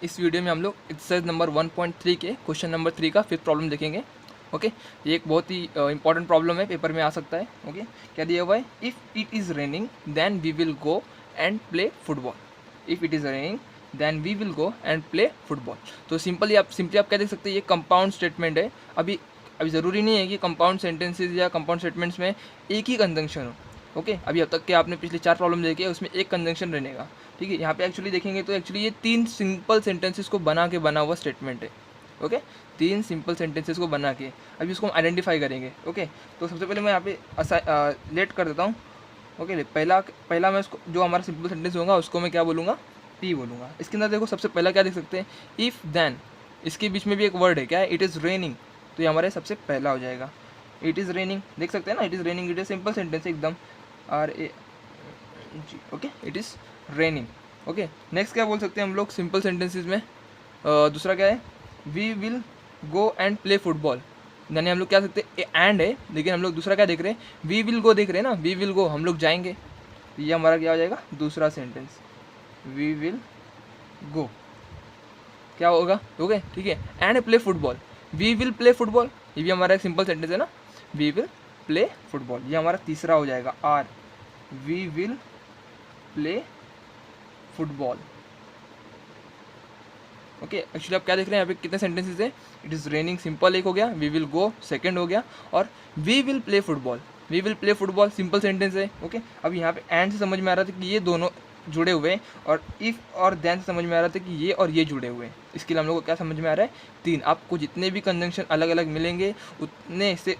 इस वीडियो में हम लोग एक्सरसाइज नंबर 1.3 के क्वेश्चन नंबर 3 का फिफ्थ प्रॉब्लम देखेंगे। ओके, ये एक बहुत ही इंपॉर्टेंट प्रॉब्लम है, पेपर में आ सकता है। ओके, क्या दिया हुआ है? If it is raining then we will go and play football. If it is raining then we will go and play football. तो सिंपली आप क्या देख सकते हैं, ये कंपाउंड स्टेटमेंट है। अभी अभी ज़रूरी नहीं है कि कंपाउंड सेंटेंसेज या कंपाउंड स्टेटमेंट्स में एक ही कंजंक्शन हो। ओके, अभी अब तक के आपने पिछले 4 प्रॉब्लम देखे, उसमें एक कंजंक्शन रहने का। ठीक है, यहाँ पे एक्चुअली देखेंगे तो एक्चुअली ये 3 सिंपल सेंटेंसेस को बना हुआ स्टेटमेंट है। ओके, 3 सिंपल सेंटेंसेस को बना के अभी उसको हम आइडेंटिफाई करेंगे। ओके, तो सबसे पहले मैं यहाँ पे लेट कर देता हूँ। ओके, पहला मैं उसको, जो हमारा सिंपल सेंटेंस होगा उसको मैं क्या बोलूँगा? पी बोलूँगा। इसके अंदर देखो, सबसे पहला क्या देख सकते हैं? इफ़ देन, इसके बीच में भी एक वर्ड है, क्या है? It is raining. तो ये हमारे सबसे पहला हो जाएगा। इट इज़ रेनिंग, देख सकते हैं ना, it is raining. It is simple sentence एकदम, RA जी। Okay, it is raining. Okay, next क्या बोल सकते हैं हम लोग सिंपल सेंटेंसेस में? दूसरा क्या है? We will go and play football. यानी हम लोग क्या सकते हैं, एंड है, लेकिन हम लोग दूसरा क्या देख रहे हैं? वी विल गो देख रहे हैं ना, वी विल गो, हम लोग जाएंगे। ये हमारा क्या हो जाएगा? दूसरा सेंटेंस, वी विल गो। क्या होगा? ओके, ठीक है। And play football, we will play football, ये भी हमारा एक सिंपल सेंटेंस है ना, वी विल प्ले फुटबॉल। ये हमारा तीसरा हो जाएगा, r, we will play football. Okay, actually आप क्या देख रहे हैं यहाँ पे कितने सेंटेंसेस है? इट इज़ रेनिंग सिंपल एक हो गया, वी विल गो सेकंड हो गया, और we will play football. We will play football simple sentence है। ओके, अब यहाँ पे एंड से समझ में आ रहा था कि ये दोनों जुड़े हुए हैं, और इफ़ और देन से समझ में आ रहा था कि ये और ये जुड़े हुए हैं। इसके लिए हम लोग को क्या समझ में आ रहा है? 3। आपको जितने भी कंजंक्शन अलग अलग मिलेंगे उतने से,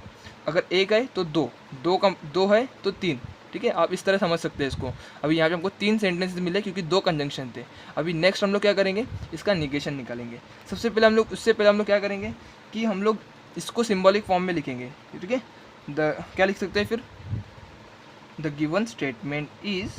अगर एक है तो दो है तो 3। ठीक है, आप इस तरह समझ सकते हैं इसको। अभी यहाँ पे हमको 3 सेंटेंसेस मिले क्योंकि 2 कंजंक्शन थे। अभी नेक्स्ट हम लोग क्या करेंगे? इसका निगेशन निकालेंगे। उससे पहले हम लोग क्या करेंगे कि हम लोग इसको सिंबॉलिक फॉर्म में लिखेंगे। ठीक है, क्या लिख सकते हैं फिर? The given statement is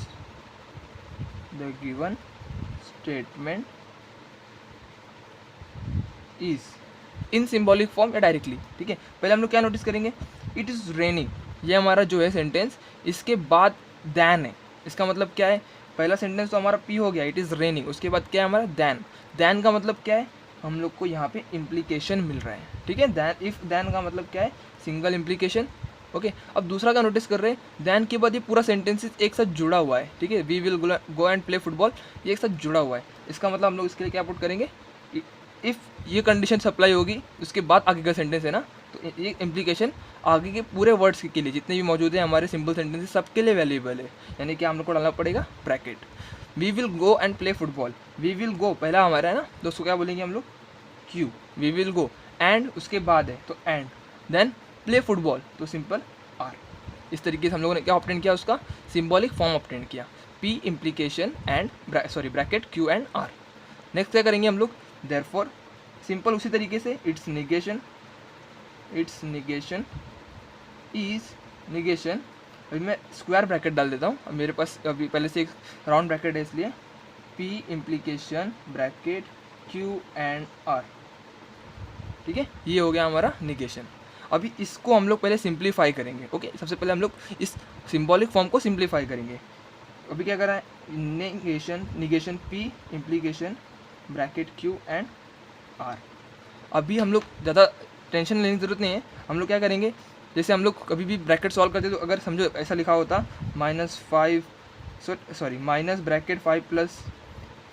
in symbolic form या डायरेक्टली। ठीक है, पहले हम लोग क्या नोटिस करेंगे? इट इज़ रेनिंग, ये हमारा जो है सेंटेंस, इसके बाद दैन है। इसका मतलब क्या है? पहला सेंटेंस तो हमारा पी हो गया, इट इज़ रेनिंग, उसके बाद क्या है हमारा? दैन। दैन का मतलब क्या है? हम लोग को यहाँ पे इम्प्लीकेशन मिल रहा है। ठीक है, दैन, इफ दैन का मतलब क्या है? Single implication. ओके, अब दूसरा का नोटिस कर रहे हैं, दैन के बाद ये पूरा सेंटेंसेस एक साथ जुड़ा हुआ है। ठीक है, we will go and play football, ये एक साथ जुड़ा हुआ है। इसका मतलब हम लोग इसके लिए क्या पुट करेंगे? इफ़ ये कंडीशन सप्लाई होगी, उसके बाद आगे का सेंटेंस है ना, तो ये इम्प्लीकेशन आगे के पूरे वर्ड्स के लिए, जितने भी मौजूद हैं हमारे सिंपल सेंटेंसेस, सबके लिए वैल्यूएबल है। यानी कि हम लोग को डालना पड़ेगा bracket. We will go and play football, we will go पहला हमारा है ना, तो उसको क्या बोलेंगे हम लोग? Q. We will go, and उसके बाद है तो एंड, देन प्ले फुटबॉल तो सिंपल आर। इस तरीके से हम लोगों ने क्या ऑप्टेंड किया? उसका सिंबॉलिक फॉर्म ऑप्टेंड किया, p implication and bracket q and r. Next क्या करेंगे हम लोग? देयरफॉर, सिंपल उसी तरीके से, इट्स निगेशन इज निगेशन। अभी मैं स्क्वायर ब्रैकेट डाल देता हूँ, अब मेरे पास अभी पहले से एक राउंड ब्रैकेट है, इसलिए p implication bracket q and r. ठीक है, ये हो गया हमारा निगेशन। अभी इसको हम लोग पहले सिंप्लीफाई करेंगे। ओके, सबसे पहले हम लोग इस सिंबॉलिक फॉर्म को सिंप्लीफाई करेंगे। अभी क्या कर रहा है? Negation p implication bracket q and r. अभी हम लोग ज़्यादा टेंशन लेने की ज़रूरत नहीं है। हम लोग क्या करेंगे, जैसे हम लोग कभी भी ब्रैकेट सॉल्व करते तो अगर समझो ऐसा लिखा होता माइनस ब्रैकेट 5 प्लस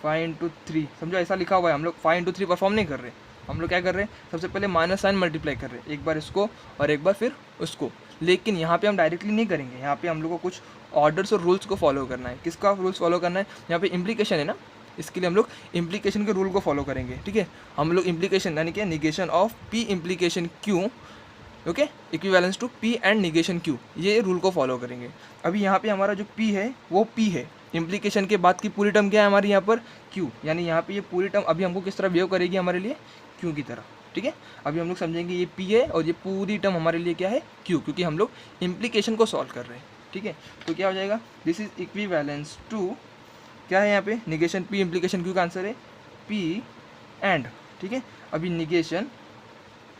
5 इंटू 3, समझो ऐसा लिखा हुआ है, हम लोग 5 इंटू 3 परफॉर्म नहीं कर रहे। हम लोग क्या कर रहे हैं? सबसे पहले माइनस साइन मल्टीप्लाई कर रहे हैं, एक बार इसको और एक बार फिर उसको। लेकिन यहाँ पे हम डायरेक्टली नहीं करेंगे, यहाँ पे हम लोग को कुछ ऑर्डर्स और रूल्स को फॉलो करना है। किसका रूल्स फॉलो करना है? यहाँ पे इम्प्लीकेशन है ना, इसके लिए हम लोग इम्प्लीकेशन के रूल को फॉलो करेंगे। ठीक है, हम लोग इम्प्लीकेशन यानी कि negation of p implication q, okay, equivalence to p and negation q, ये रूल को फॉलो करेंगे। अभी यहाँ पे हमारा जो पी है वो पी है, इम्प्लीकेशन के बाद की पूरी टर्म क्या है हमारी यहाँ पर? क्यू। यानी यहाँ पे ये पूरी टर्म अभी हमको किस तरह बिहेव करेगी? हमारे लिए क्यू की तरह। ठीक है, अभी हम लोग समझेंगे ये पी है और ये पूरी टर्म हमारे लिए क्या है? क्यू, क्योंकि हम लोग इम्प्लीकेशन को सॉल्व कर रहे हैं। ठीक है, तो क्या हो जाएगा? दिस इज इक्विवेलेंस टू, क्या है यहाँ पे? निगेशन पी इम्प्लीकेशन क्यू का आंसर है पी एंड। ठीक है, अभी निगेशन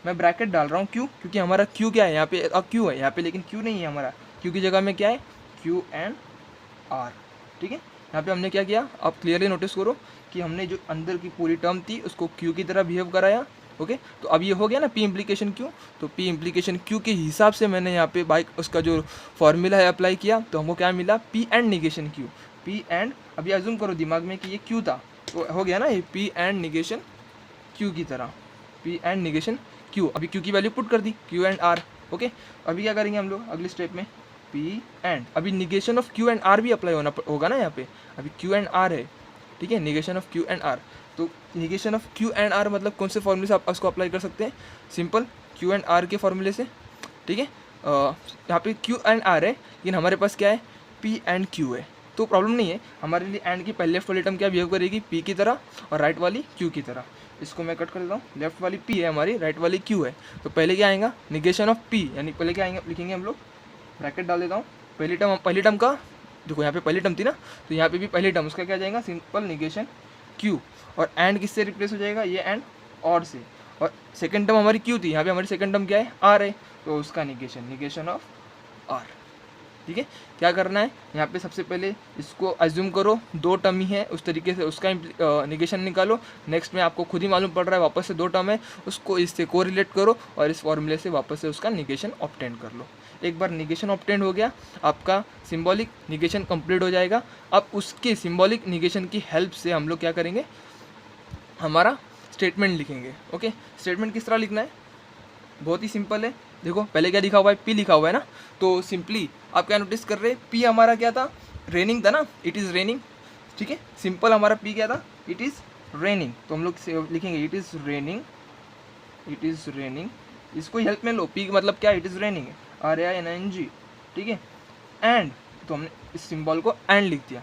मैं ब्रैकेट डाल रहा हूँ, क्यू, क्योंकि हमारा क्यू क्या है यहाँ पे? अब क्यू है यहाँ पे, लेकिन क्यू नहीं है हमारा, क्यू की जगह में क्या है? Q and r. ठीक है, यहाँ पे हमने क्या किया, आप क्लियरली नोटिस करो कि हमने जो अंदर की पूरी टर्म थी उसको क्यू की तरह बिहेव कराया। ओके, तो अब ये हो गया ना पी इम्प्लीकेशन क्यू, तो पी इम्प्लीकेशन क्यू के हिसाब से मैंने यहाँ पे बाइक उसका जो फॉर्मूला है अप्लाई किया, तो हमको क्या मिला, P and negation Q. P and, अभी अज्यूम करो दिमाग में कि ये क्यू था, तो हो गया ना ये पी एंड निगेशन क्यू की तरह, पी एंड निगेशन क्यू। अभी क्यू की वैल्यू पुट कर दी, क्यू एंड आर। ओके, अभी क्या करेंगे हम लोग अगले स्टेप में, पी एंड, अभी negation of q and r भी अप्लाई होगा ना यहाँ पे। अभी क्यू एंड आर है, ठीक है, negation of q and r. तो negation of q and r मतलब कौन से फॉर्मूले से आप उसको अप्लाई कर सकते हैं, सिंपल क्यू एंड आर के फॉर्मूले से, ठीक है। यहाँ पे क्यू एंड आर है, लेकिन हमारे पास क्या है, पी एंड क्यू है, तो प्रॉब्लम नहीं है हमारे लिए। एंड की पहले लेफ्ट वाली टर्म क्या बिहेव करेगी, पी की तरह, और राइट वाली क्यू की तरह। इसको मैं कट कर देता हूँ, लेफ्ट वाली पी है हमारी, राइट वाली क्यू है। तो पहले क्या आएगा, निगेशन ऑफ पी, यानी पहले क्या आएंगे, लिखेंगे हम लोग, ब्रैकेट डाल देता हूँ, पहली टर्म का, देखो यहाँ पे पहली टर्म थी ना, तो यहाँ पे भी पहली टर्म, उसका क्या जाएगा, सिंपल निगेशन क्यू। और एंड किससे रिप्लेस हो जाएगा, ये एंड और से। और सेकंड टर्म हमारी क्यू थी, यहाँ पे हमारी सेकंड टर्म क्या है, आर है, तो उसका निगेशन ऑफ आर। ठीक है, क्या करना है यहाँ पे, सबसे पहले इसको अज्यूम करो दो टर्म ही है, उस तरीके से उसका निगेशन निकालो। नेक्स्ट में आपको खुद ही मालूम पड़ रहा है वापस से दो टर्म है, उसको इससे कोरिलेट करो और इस फॉर्मूले से वापस से उसका निगेशन ऑब्टेन कर लो। एक बार निगेशन ऑब्टेन हो गया, आपका सिंबॉलिक निगेशन कंप्लीट हो जाएगा। अब उसके सिंबॉलिक निगेशन की हेल्प से हम लोग क्या करेंगे, हमारा स्टेटमेंट लिखेंगे। ओके, स्टेटमेंट किस तरह लिखना है, बहुत ही सिंपल है। देखो पहले क्या लिखा हुआ है, पी लिखा हुआ है ना, तो सिंपली आप क्या नोटिस कर रहे हैं, पी हमारा क्या था, रेनिंग था ना, इट इज़ रेनिंग। ठीक है, सिंपल हमारा पी क्या था, इट इज़ रेनिंग, तो हम लोग लिखेंगे it is raining, it is raining. इसको हेल्प में लो, पी मतलब क्या, इट इज़ रेनिंग, RAING। ठीक है, एंड, तो हमने इस सिंबल को एंड लिख दिया।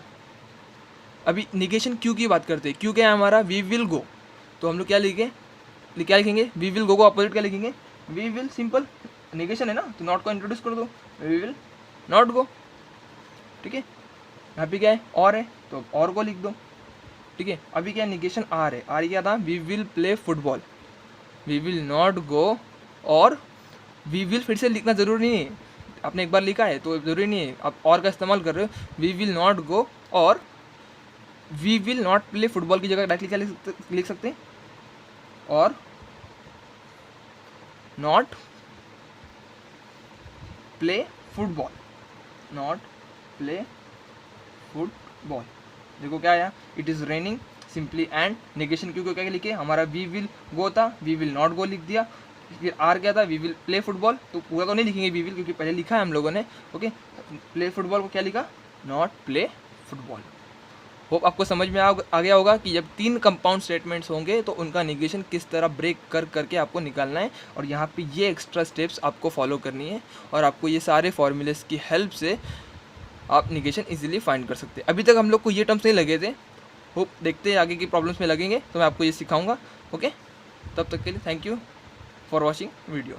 अभी निगेशन क्यू की बात करते हैं, क्यू क्या है हमारा, वी विल गो, तो हम लोग क्या क्या लिखेंगे, वी विल गो को अपोजिट क्या लिखेंगे, वी विल, सिंपल निगेशन है ना, तो नॉट को इंट्रोड्यूस कर दो, वी विल नॉट गो। ठीक है, यहाँ पे क्या है, और है, तो और को लिख दो। ठीक है, अभी क्या निगेशन आर है, आर क्या था, we will play football, we will not go, और वी विल फिर से लिखना जरूरी नहीं है, आपने एक बार लिखा है तो जरूरी नहीं है, आप और का इस्तेमाल कर रहे हो। वी विल नॉट गो और we will not play football की जगह डायरेक्टली क्या लिख सकते हैं, और not play football, not play football. देखो क्या आया, it is raining, simply and, negation क्यों क्या लिखे, हमारा वी विल गो था, वी विल नॉट गो लिख दिया। फिर आर क्या था, वी विल प्ले फुटबॉल, तो पूरा तो नहीं लिखेंगे वी विल, क्योंकि पहले लिखा है हम लोगों ने। ओके, प्ले फुटबॉल को क्या लिखा, नॉट प्ले फुटबॉल। होप आपको समझ में आ गया होगा कि जब तीन कंपाउंड स्टेटमेंट्स होंगे तो उनका निगेशन किस तरह ब्रेक करके आपको निकालना है, और यहाँ पे ये एक्स्ट्रा स्टेप्स आपको फॉलो करनी है, और आपको ये सारे फॉर्मूलेस की हेल्प से आप निगेशन इजीली फाइंड कर सकते हैं। अभी तक हम लोग को ये टर्म्स नहीं लगे थे, होप देखते हैं आगे की प्रॉब्लम्स में लगेंगे तो मैं आपको ये सिखाऊंगा। ओके, तब तक के लिए thank you for watching video.